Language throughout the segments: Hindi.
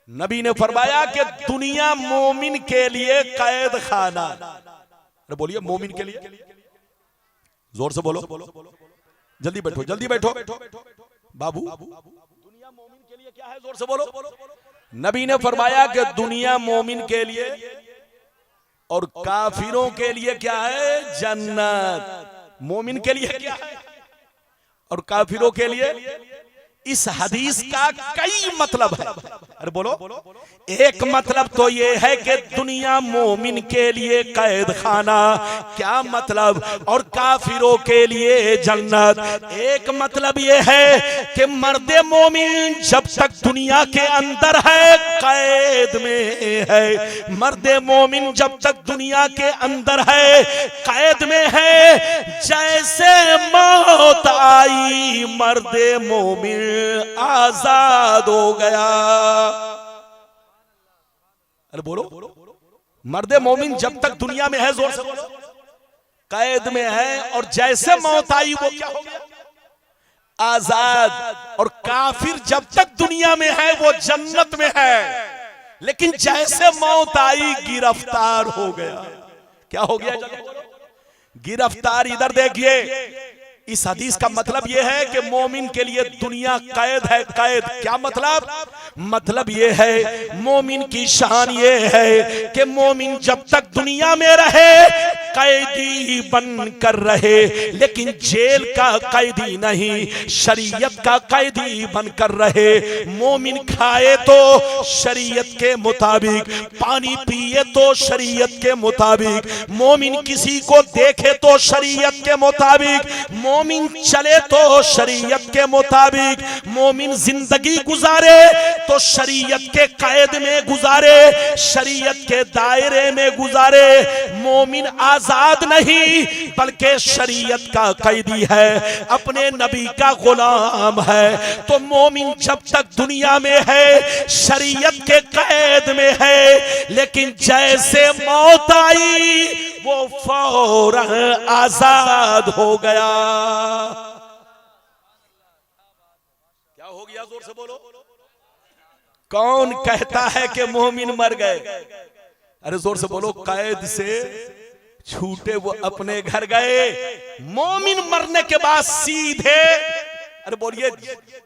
नबी ने फरमाया कि दुनिया मोमिन के लिए कैद खाना। अरे बोलिए मोमिन के लिए, जोर से बोलो, जल्दी बैठो जल्दी बैठो बाबू, दुनिया मोमिन के लिए क्या है, जोर से बोलो। नबी ने फरमाया कि दुनिया मोमिन के लिए और काफिरों के लिए क्या है, जन्नत। मोमिन के लिए क्या है और काफिरों के लिए। इस हदीस का कई मतलब है। अरे बोलो, एक मतलब तो ये है कि दुनिया मोमिन के लिए कैद खाना, क्या मतलब, और काफिरों के लिए जन्नत। एक मतलब ये है कि मर्दे मोमिन जब तक दुनिया के अंदर है कैद में है, मर्दे मोमिन जब तक दुनिया के अंदर है कैद में है। जैसे मौत आई मर्दे मोमिन आजाद हो गया। अरे बोलो, मर्दे मोमिन जब तक दुनिया में है, जोर से बोलो, कैद में है, और जैसे मौत आई वो क्या हो गया, आजाद। और काफिर जब तक दुनिया में है वो जन्नत में है, लेकिन जैसे मौत आई गिरफ्तार हो गया। क्या हो गया, गिरफ्तार। इधर देखिए, इस हदीस का मतलब यह है कि मोमिन के लिए दुनिया कैद है। कैद क्या मतलब, मतलब यह है मोमिन की शान यह है कि मोमिन जब तक दुनिया में रहे कैदी बन कर रहे, लेकिन जेल का कैदी नहीं, शरीयत का कैदी बन कर रहे। मोमिन खाए तो शरीयत के मुताबिक, पानी पिए तो शरीयत के मुताबिक, मोमिन किसी को देखे तो शरीयत के मुताबिक, मोमिन चले तो शरीयत के मुताबिक, मोमिन जिंदगी गुजारे तो शरीयत के कैद में गुजारे, शरीयत के दायरे में गुजारे। मोमिन आजाद नहीं बल्कि शरीयत का कैदी है, अपने नबी का गुलाम है। तो मोमिन जब तक दुनिया में है शरीयत के कैद में है, लेकिन जैसे मौत आई वो फौरन आजाद हो गया। क्या हो गया, जोर से बोलो। कौन कहता है कि मोमिन मर गए, अरे जोर से बोलो, कैद से छूटे वो अपने घर गए। मोमिन मरने के बाद सीधे, अरे बोलिए,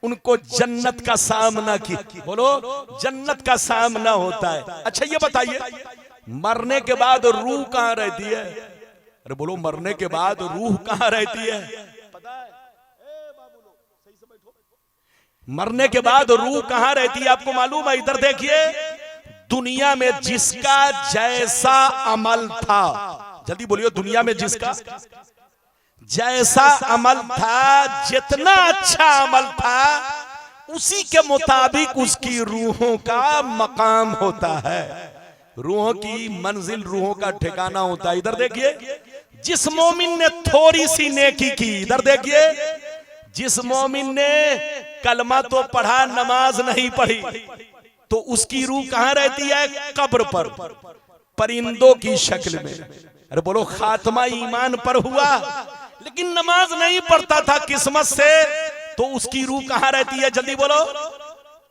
उनको जन्नत का सामना की, बोलो जन्नत का सामना होता है। अच्छा ये बताइए, मरने के बाद रूह कहां रहती है, अरे बोलो मरने के बाद रूह कहां रहती है, पता है? मरने के बाद रूह कहां रहती है आपको मालूम है? इधर देखिए, दुनिया में जिसका जैसा अमल था, जल्दी बोलिए, दुनिया में जिसका जैसा अमल था, जितना अच्छा अमल था, उसी के मुताबिक उसकी रूहों का मकाम होता है, रूहों की मंजिल, रूहों का ठिकाना होता है। इधर देखिए, जिस मोमिन ने थोड़ी सी नेकी की, इधर देखिए, जिस मोमिन ने कलमा तो पढ़ा नमाज नहीं पढ़ी, तो उसकी रूह कहां रहती है? कब्र पर, परिंदों की शक्ल में। अरे बोलो, खात्मा ईमान पर हुआ लेकिन नमाज नहीं पढ़ता था किस्मत से, तो उसकी रूह कहां रहती है? जल्दी बोलो,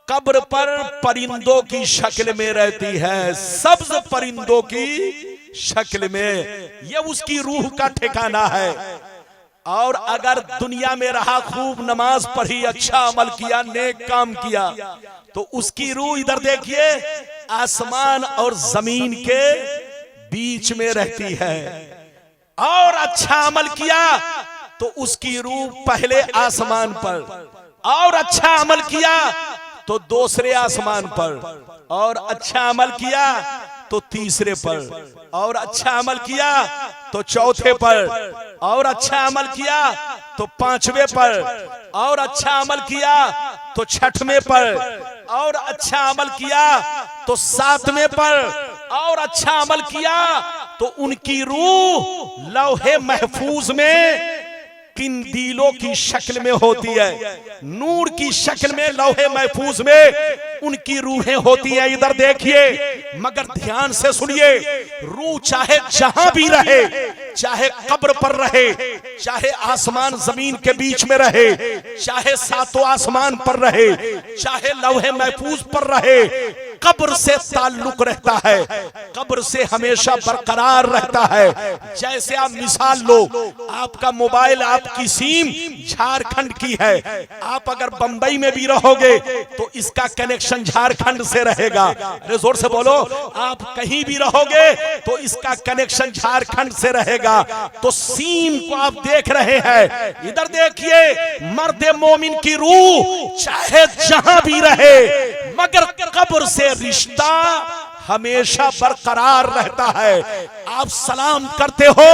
कब्र पर परिंदों की शक्ल में रहती है, सब्ज परिंदों की शक्ल में। ये उसकी रूह का ठिकाना है। और अगर दुनिया में रहा, खूब नमाज पढ़ी, अच्छा अमल किया, नेक काम किया, तो उसकी रूह इधर देखिए, आसमान और जमीन के बीच में रहती है। और अच्छा अमल किया तो उसकी रूह पहले आसमान पर, और अच्छा अमल किया तो दूसरे आसमान पर, और अच्छा अमल किया तो तीसरे पर, और अच्छा अमल किया तो चौथे पर, और अच्छा अमल किया तो पांचवें पर, और अच्छा अमल किया तो छठवें पर, और अच्छा अमल किया तो सातवें पर, और अच्छा अमल किया तो उनकी रूह लौहे महफूज में किंदीलों की शक्ल में होती है, नूर की शक्ल में लौहे महफूज में उनकी रूहें होती हैं। इधर देखिए, मगर ध्यान से सुनिए, रूह चाहे जहां भी रहे, चाहे कब्र पर रहे, चाहे आसमान जमीन के बीच में रहे, चाहे सातों आसमान पर रहे, चाहे लौहे महफूज पर रहे, कब्र से ताल्लुक रहता है, कब्र से हमेशा बरकरार रहता है। जैसे आप मिसाल लो, आपका मोबाइल, आपकी सिम झारखंड की है, आप अगर बंबई में भी रहोगे तो इसका कनेक्शन झारखंड से रहेगा। अरे जोर से बोलो, आप कहीं भी रहोगे तो इसका कनेक्शन झारखंड से रहेगा। तो सिम को आप देख रहे हैं, इधर देखिए, मर्द मोमिन की रूह चाहे जहां भी रहे मगर कब्र से रिश्ता हमेशा बरकरार रहता है। आप सलाम करते हो,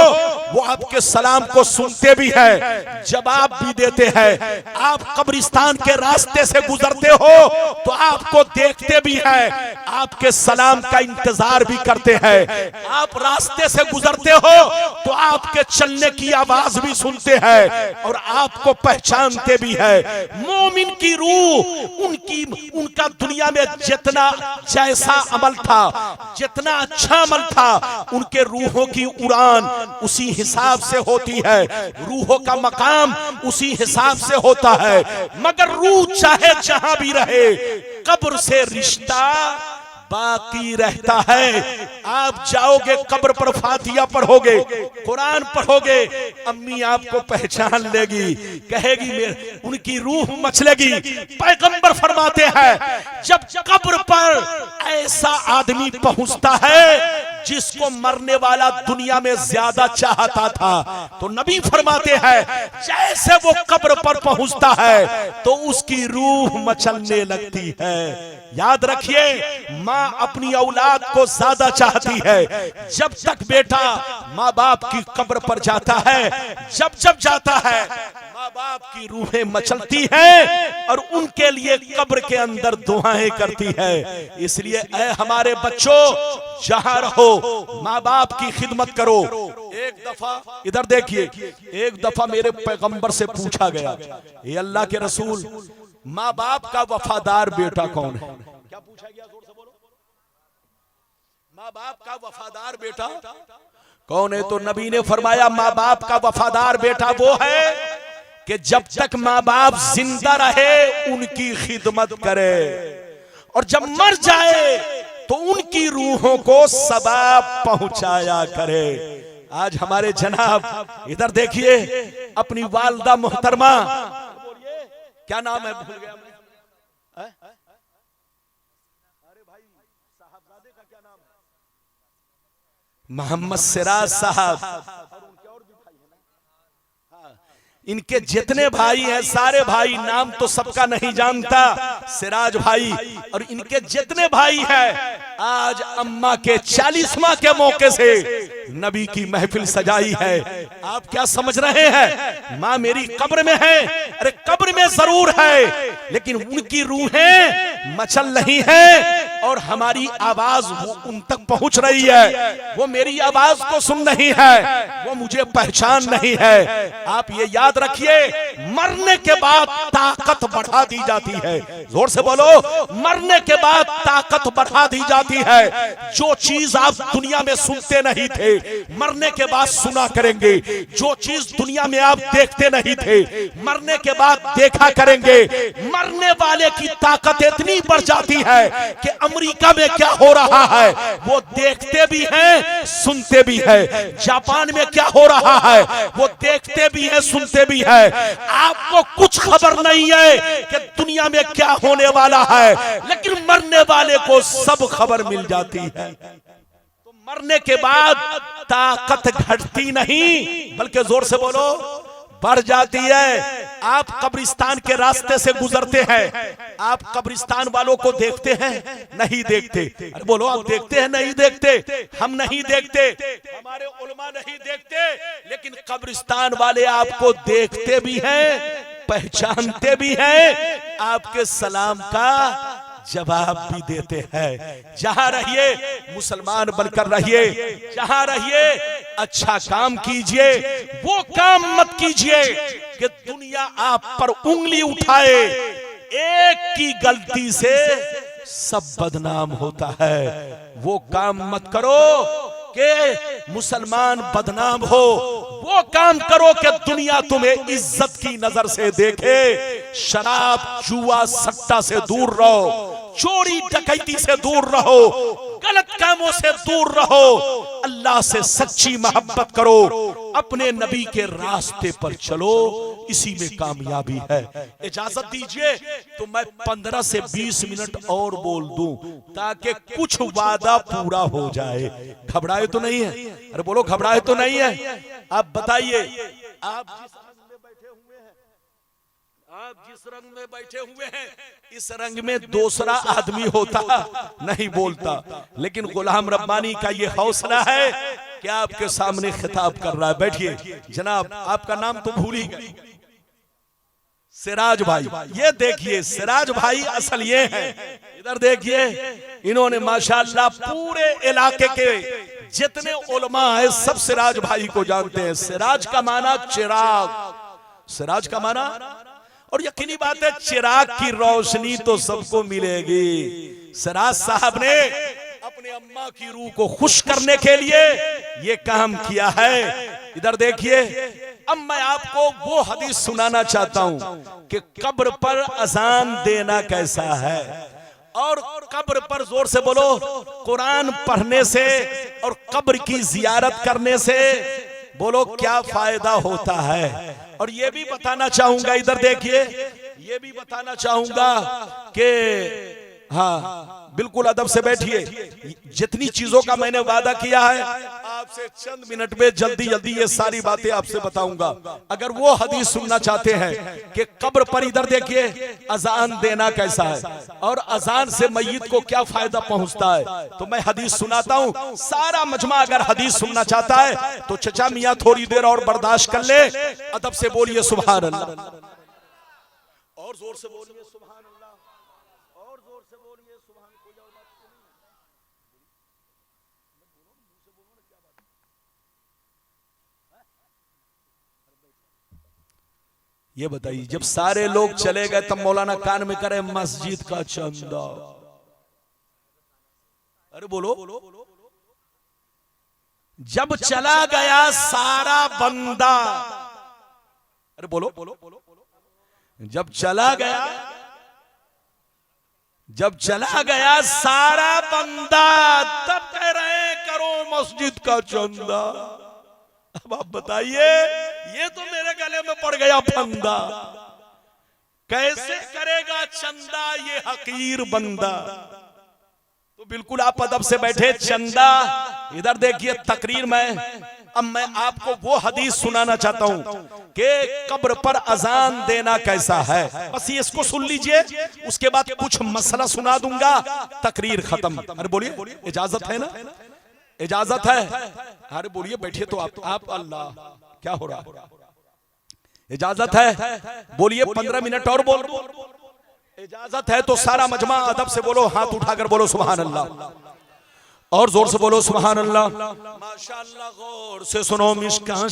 वो आपके सलाम को सुनते भी है, जवाब भी देते हैं। आप कब्रिस्तान के रास्ते से गुजरते हो तो आपको देखते भी हैं, आपके सलाम का इंतजार भी करते हैं। आप रास्ते से गुजरते हो तो आपके चलने की आवाज भी सुनते हैं और आपको पहचानते भी है। मोमिन की रूह, उनका दुनिया में जितना जैसा अमल था, जितना अच्छा अमल था, उनके रूहों की उड़ान उसी हिसाब से होती है, रूहों का मकाम उसी हिसाब से होता है। मगर रूह चाहे जहां भी रहे, कब्र से रिश्ता बाकी रहता है। आप जाओगे कब्र पर, फातिहा पढ़ोगे, कुरान पढ़ोगे, अम्मी आपको पहचान लेगी, कहेगी उनकी रूह मचलेगी। पैगंबर फरमाते हैं, जब कब्र पर ऐसा आदमी पहुंचता है जिसको मरने वाला दुनिया में ज्यादा चाहता था, तो नबी फरमाते हैं जैसे वो कब्र पर पहुंचता है तो उसकी रूह मचलने लगती है। याद रखिए, माँ अपनी औलाद को ज्यादा चाहती है। जब तक बेटा माँ बाप की कब्र पर जाता है, जब जब जाता है, माँ बाप की रूहें मचलती हैं और उनके लिए कब्र के अंदर दुआएं करती है। इसलिए ऐ हमारे बच्चों, जहां रहो माँ बाप की खिदमत करो। एक दफा इधर देखिए, एक दफा मेरे पैगंबर से पूछा गया, ये अल्लाह के रसूल, माँ बाप का वफादार बेटा कौन है? क्या पूछा गया? जोर से बोलो, माँ बाप का वफादार बेटा कौन है? तो नबी ने फरमाया, माँ बाप का वफादार बेटा वो है कि जब तक माँ बाप जिंदा रहे उनकी खिदमत करे और जब मर जाए तो उनकी रूहों को सवाब पहुंचाया करे। आज हमारे जनाब इधर देखिए, अपनी वालदा मोहतरमा, क्या नाम है भूल गया मैं, अरे भाई साहबजादे का क्या नाम है? मोहम्मद सिराज साहब। इनके जितने भाई हैं सारे भाई, नाम तो सबका नहीं जानता, सिराज भाई और इनके जितने भाई हैं, आज अम्मा के 40वां के मौके से नबी की महफिल सजाई है। आप क्या समझ रहे हैं? माँ मेरी कब्र में है, अरे कब्र में जरूर है, लेकिन उनकी रूहें मचल रही हैं और हमारी आवाज वो उन तक पहुंच रही है। वो मेरी आवाज को सुन रही है, वो मुझे पहचान नहीं है। आप ये याद रखिए, मरने के बाद ताकत बढ़ा दी जाती है। जोर से बोलो, मरने के बाद ताकत बढ़ा दी जाती है। जो चीज आप दुनिया में सुनते नहीं थे, मरने के बाद सुना करेंगे। जो चीज दुनिया में आप देखते नहीं थे, मरने के बाद देखा करेंगे। मरने वाले की ताकत इतनी बढ़ जाती है कि अमेरिका में क्या हो रहा है वो देखते भी हैं, सुनते भी हैं। जापान में क्या हो रहा है वो देखते भी हैं, सुनते भी है। आपको कुछ खबर नहीं है कि दुनिया में क्या होने वाला है, लेकिन मरने वाले को सब खबर मिल जाती है। तो मरने के बाद ताकत घटती नहीं बल्कि जोर से बोलो बढ़ जाती है। आप कब्रिस्तान के रास्ते से गुजरते हैं, आप कब्रिस्तान वालों को देखते हैं? नहीं देखते। अरे बोलो, आप देखते हैं? नहीं देखते। हम नहीं देखते, हमारे उलमा नहीं देखते, लेकिन कब्रिस्तान वाले आपको देखते भी हैं, पहचानते भी हैं, आपके सलाम का जवाब भी देते हैं। जहां रहिए मुसलमान बनकर रहिए, जहां रहिए अच्छा काम कीजिए। वो काम मत कीजिए कि दुनिया आप पर उंगली उठाए। एक की गलती से सब बदनाम होता है। वो काम मत करो कि मुसलमान बदनाम हो। वो काम करो कि दुनिया तुम्हें इज्जत की नजर से देखे। शराब जुआ सट्टा से दूर रहो, चोरी डकैती से दूर रहो, गलत कामों से दूर रहो, अल्लाह से सच्ची मोहब्बत करो, अपने नबी के रास्ते पर चलो, इसी में कामयाबी है। इजाजत दीजिए तो मैं 15 से 20 मिनट और बोल दूं ताकि कुछ वादा पूरा हो जाए। घबराए तो नहीं है? अरे बोलो, घबराए तो नहीं है? आप बताइए, आप जिस रंग में बैठे हुए हैं, इस रंग में दूसरा आदमी होता नहीं बोलता, लेकिन गुलाम रब्बानी का ये हौसला है कि आपके सामने खिताब कर रहा है। बैठिए जनाब, आपका नाम तो भूल ही गए, सिराज भाई। ये देखिए सिराज भाई असल ये है, इधर देखिए, इन्होंने माशाअल्लाह पूरे इलाके के जितने उलमा है सब सिराज भाई को जानते हैं। सिराज का माना चिराग, सिराज का माना, और यकीनी बात है चिराग की रोशनी तो सबको मिलेगी। सिराज साहब ने अपने अम्मा की रूह को खुश करने के लिए ये काम किया है। इधर देखिए, अब मैं आपको वो हदीस सुनाना चाहता हूं कि कब्र पर अजान देना कैसा है, और कब्र पर, जोर से बोलो, कुरान पढ़ने से और कब्र की जियारत करने से बोलो क्या फायदा होता है। और ये भी बताना चाहूंगा, इधर देखिए, ये भी बताना चाहूंगा कि हाँ बिल्कुल अदब से बैठिए, जितनी चीजों का मैंने वादा किया है आपसे चंद मिनट में जल्दी जल्दी ये सारी बातें आपसे बताऊंगा। अगर वो हदीस सुनना चाहते हैं कि कब्र पर, इधर देखिए, अजान देना कैसा है और अजान से मय्यत को क्या फायदा पहुंचता है, तो मैं हदीस सुनाता हूं। सारा मजमा अगर हदीस सुनना चाहता है तो चचा मियां थोड़ी देर और बर्दाश्त कर ले। अदब से बोलिए सुभान अल्लाह, और जोर से बोलिए सुभान अल्लाह, और जोर से बोलिए सुभान। कोई और बात ये बताइए, जब सारे लोग चले गए तब मौलाना कान में करे मस्जिद का चंदा। अरे बोलो, जब चला गया सारा बंदा, अरे बोलो, जब चला गया सारा बंदा, तब कह रहे करो मस्जिद का चंदा। अब आप बताइए, ये तो मेरे गले में पड़ गया फंदा, कैसे करेगा चंदा ये हकीर बंदा। तो बिल्कुल आप अदब से बैठे, चंदा, इधर देखिए तकरीर में। अब मैं आपको वो हदीस सुनाना चाहता हूं कि कब्र पर अजान देना कैसा है, बस ये इसको सुन लीजिए, उसके बाद कुछ मसला सुना दूंगा, तकरीर खत्म। अरे बोलिए, इजाजत है ना? इजाजत है? अरे बोलिए, बैठिए तो आप अल्लाह, क्या हो रहा है? इजाजत है? बोलिए, 15 मिनट और बोल। इजाजत है तो सारा मजमा अदब से बोलो, हाथ उठाकर बोलो सुभान अल्लाह, और जोर से बोलो सुभान अल्लाह। माशाअल्लाह, गौर से सुनो, मिशकात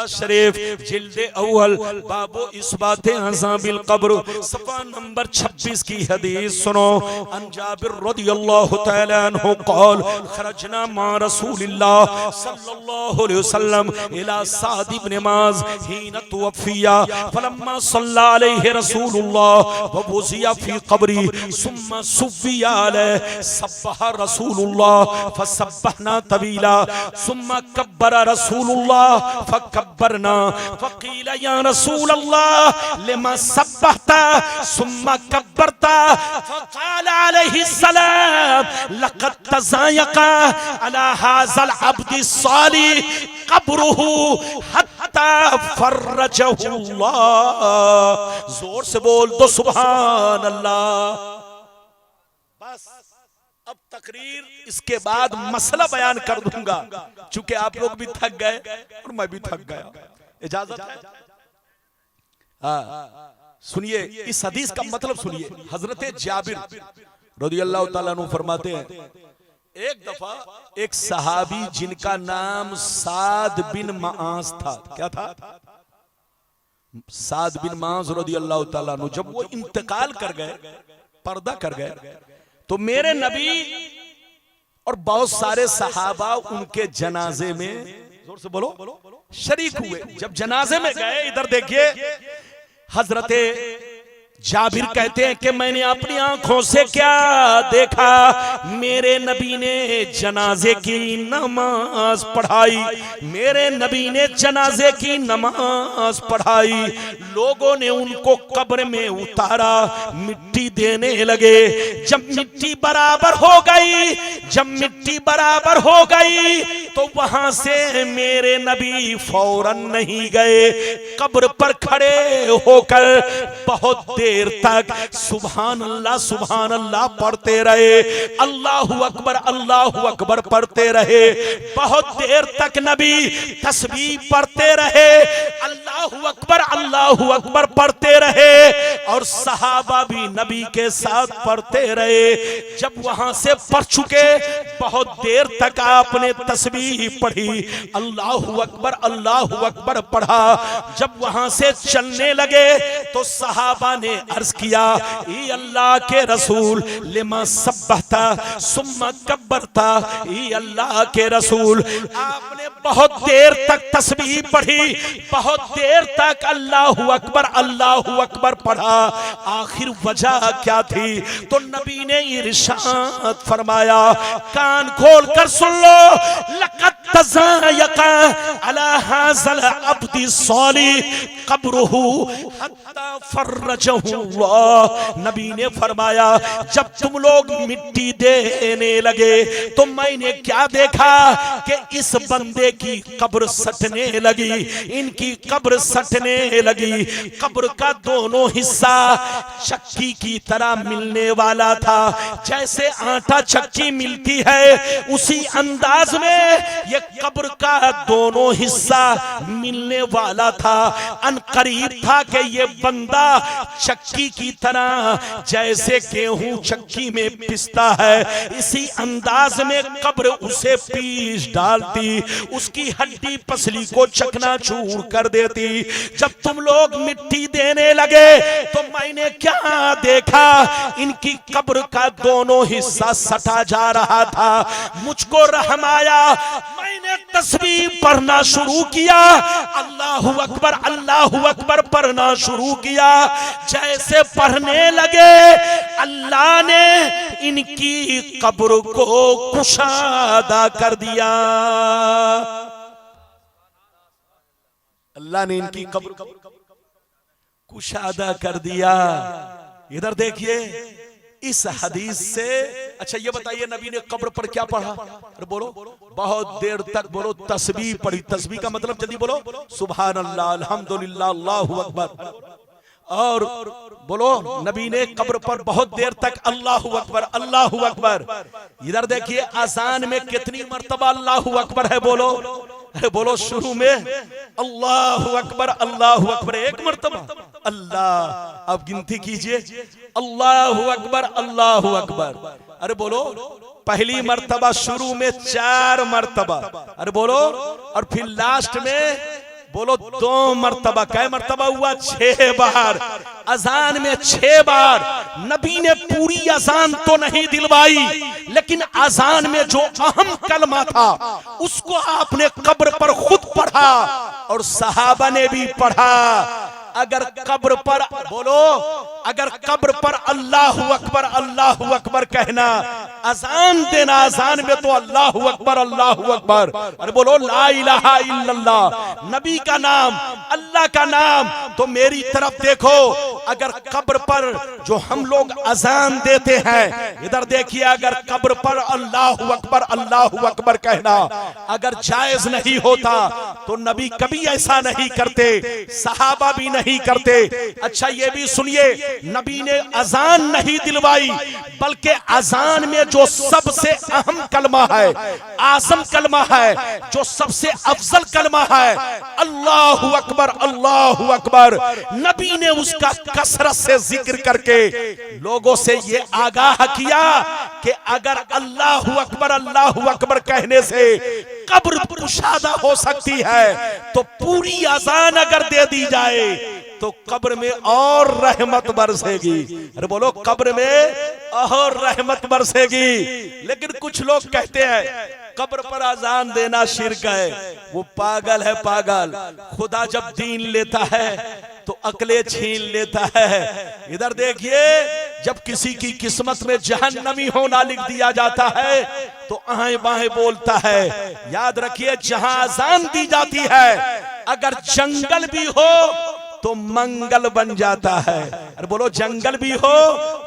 शरीफ जिल्दे अव्वल बाबो इस्बाते अज़ाबिल कब्र, सफ़ा नंबर 26 की हदीस सुनो। अन जाबिर रदियल्लाहु तआला अन्हु क़ाल खरजना मा रसूलिल्लाह सल्लल्लाहु अलैहि वसल्लम इला साद इब्न माज हीन तुवफ़िया फलम्मा सल्ला अलैहि रसूलुल्लाह व वुज़िया फी क़ब्री सुम्मा सुफ़िया अलैहि सब्बह रसूलुल्लाह फसब्बहना तवीला सुम्मा कब्बर रसूलुल्लाह फकब्बरना फक़ील या रसूलल्लाह लिमा सब्बहता सुम्मा कब्बरता फक़ाल अलैहि सलाम लक़द तज़ायक़ा अला हाज़ल अब्दि सालिह क़ब्रुहु हत्ता फ़र्रजहुल्लाह। जोर से बोल दो सुभान अल्लाह। बस अब तकरीर इसके बाद मसला बयान कर दूंगा, चूंकि आप लोग भी थक गए और मैं भी थक गया। इजाजत है? सुनिए, इस हदीस का मतलब सुनिए। हजरत जाबिर रज़ियल्लाहु ताला अन्हु फरमाते हैं, एक दफा एक सहाबी जिनका नाम साद बिन मास था, क्या था? साद बिन मास रज़ियल्लाहु ताला अन्हु, जब वो इंतकाल कर गए, पर्दा कर गए, तो मेरे नबी और बहुत सारे सहाबा उनके जनाजे में, जोर से बोलो, शरीक हुए। जब जनाजे में गए, इधर देखिए, हजरते जाबिर कहते हैं कि मैंने अपनी आंखों से क्या देखा, मेरे नबी ने जनाजे की नमाज पढ़ाई, मेरे नबी ने जनाजे की नमाज पढ़ाई। लोगों ने उनको कब्र में उतारा, मिट्टी देने लगे। जब मिट्टी बराबर हो गई, जब मिट्टी बराबर हो गई तो वहां से मेरे नबी फौरन नहीं गए, कब्र पर खड़े होकर बहुत देर तक सुभान अल्लाह पढ़ते रहे, अल्लाहु अकबर पढ़ते रहे। बहुत देर तक नबी तस्बीह पढ़ते रहे, अल्लाहु अकबर पढ़ते रहे और सहाबा भी नबी के साथ पढ़ते रहे। जब वहां से पढ़ चुके, बहुत देर तक आपने तस्बीह पढ़ी, अल्लाहु अकबर पढ़ा। जब वहां से चलने लगे तो सहाबा ने अर्ज किया, ई अल्लाह के रसूल लिमा सब्बहता सुम्मा कब्बरता, ई अल्लाह के रसूल आपने बहुत देर तक तस्बीह पढ़ी, बहुत देर तक अल्लाहु अकबर पढ़ा, आखिर वजह क्या थी? तो नबी ने इरशाद फरमाया, कान खोल कर सुन लो, लक़द तज़ायक़ा अला हाज़ल अब्दी सालिह क़ब्रुहु हत्ता फर्रजहु अल्लाह। नबी ने फरमाया, जब तुम लोग मिट्टी देने लगे तो मैंने क्या देखा कि इस बंदे की कब्र सटने लगी, इनकी कब्र सटने लगी। कब्र का दोनों हिस्सा चक्की की तरह मिलने वाला था, जैसे आटा चक्की मिलती है उसी अंदाज में ये कब्र का दोनों हिस्सा मिलने वाला था। अनकरीब था कि ये बंदा चक्की की तरह जैसे गेहूं चक्की में पिसता है, इसी अंदाज में कब्र उसे पीस डालती, उसकी हड्डी पसली को चकनाचूर कर देती। जब तुम लोग मिट्टी देने लगे तो मैंने क्या देखा, इनकी कब्र का दोनों हिस्सा सटा जा रहा था। मुझको रहम आया, मैंने तस्बीह पढ़ना शुरू किया, अल्लाहु अकबर पढ़ना शुरू किया। जैसे पढ़ने लगे अल्लाह ने इनकी कब्र को कुशादा कर दिया, अल्लाह ने इनकी कब्र कुशादा कर दिया। इधर देखिए इस हदीस से, अच्छा ये बताइए नबी ने कब्र पर क्या पढ़ा? अरे बोलो, बहुत देर तक बोलो तस्बीह पढ़ी। तस्बीह का मतलब जल्दी बोलो, सुभान अल्लाह, अल्हम्दुलिल्लाह, अल्लाहु अकबर। और बोलो नबी ने कब्र पर बहुत देर तक अल्लाहु अकबर। इधर देखिए अज़ान में कितनी मर्तबा अल्लाहु अकबर है? बोलो, अरे बोलो, शुरू में अल्लाहु अकबर एक मर्तबा, अल्लाह, अब गिनती कीजिए, अल्लाहु अकबर। अरे बोलो, पहली मर्तबा शुरू में 4 मर्तबा, अरे बोलो, और फिर लास्ट में बोलो 2 मर्तबा। कै मर्तबा हुआ? 6 बार। अजान में 6 बार। नबी ने पूरी अजान तो नहीं दिलवाई, लेकिन अजान में जो अहम कलमा था उसको आपने कब्र पर खुद पढ़ा और सहाबा ने भी पढ़ा। अगर कब्र पर बोलो, अगर कब्र पर अल्लाहु अकबर कहना, अजान देना, अजान में तो अल्लाहु अकबर। अरे बोलो ला इलाहा इल्लल्लाह, नबी का नाम, अल्लाह का नाम। तो मेरी तरफ देखो, अगर कब्र पर जो हम लोग अजान देते हैं, इधर देखिए, अगर कब्र पर अल्लाहु अकबर कहना अगर जायज नहीं होता तो नबी कभी ऐसा नहीं करते, सहाबा भी नहीं करते। अच्छा ये भी सुनिए, नबी ने अजान नहीं दिलवाई, बल्कि अजान में जो सबसे अहम कलमा है, आज़म कलमा है, जो सबसे अफजल कलमा है, अल्लाहु अकबर, नबी ने उसका कसरत से जिक्र करके लोगों से ये आगाह किया कि अगर अल्लाहु अकबर कहने से कब्र कुशादा हो सकती है, तो पूरी अजान अगर दे दी जाए तो कब्र में और रहमत बरसेगी। अरे बोलो, कब्र में और रहमत बरसेगी। लेकिन कुछ लोग कहते हैं कब्र पर अजान देना शिर्क है। वो पागल है, पागल। खुदा जब दीन लेता है तो अकले छीन लेता है। इधर देखिए, जब किसी की किस्मत में जहन्नमी होना लिख दिया जाता है तो आहें बाहें बोलता है। याद रखिए, जहां अजान दी जाती है अगर जंगल भी हो तो मंगल बन जाता है। अरे बोलो, जंगल भी हो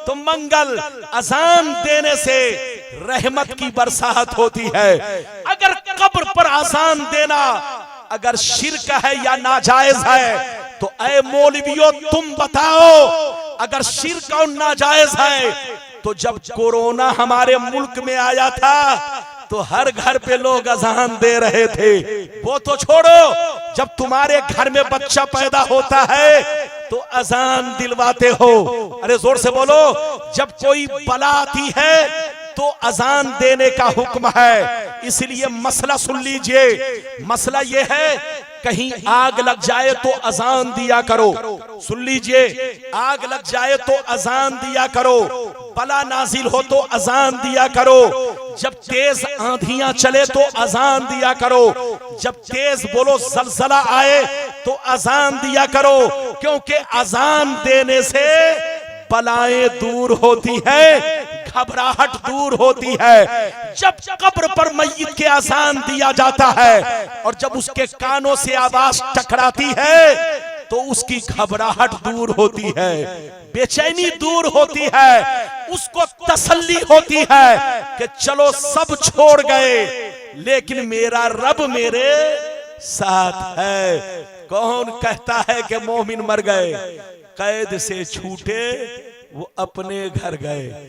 तो मंगल। अजान देने से रहमत की बरसात होती है। अगर कब्र पर अजान देना अगर शिर्क है या नाजायज है तो ऐ मौलवियों तुम बताओ, अगर शिर्क और नाजायज है तो जब कोरोना हमारे मुल्क में आया था तो हर घर पे लोग अजान दे रहे थे। वो तो छोड़ो, जब तुम्हारे घर में बच्चा पैदा होता है तो अजान दिलवाते हो। अरे जोर से बोलो, जब कोई बला आती है तो अजान देने का हुक्म है। इसलिए मसला सुन लीजिए, मसला यह है, कहीं आग लग जाए तो अजान दिया करो। सुन लीजिए, आग लग जाए तो अजान दिया करो, बला नाजिल हो तो अजान दिया करो, जब तेज आंधियां चले तो अजान दिया करो, जब तेज बोलो जलजला आए तो अजान दिया करो, क्योंकि अजान देने से बलाएं दूर होती है, घबराहट दूर होती है। जब कब्र पर मय्यत के अजान दिया जाता है और जब उसके कानों से आवाज टकराती है तो उसकी घबराहट दूर होती है, बेचैनी दूर होती है, उसको तसल्ली होती है कि चलो सब छोड़ गए लेकिन मेरा रब मेरे साथ है। कौन कहता है कि मोमिन मर गए? कैद से छूटे वो अपने घर गए।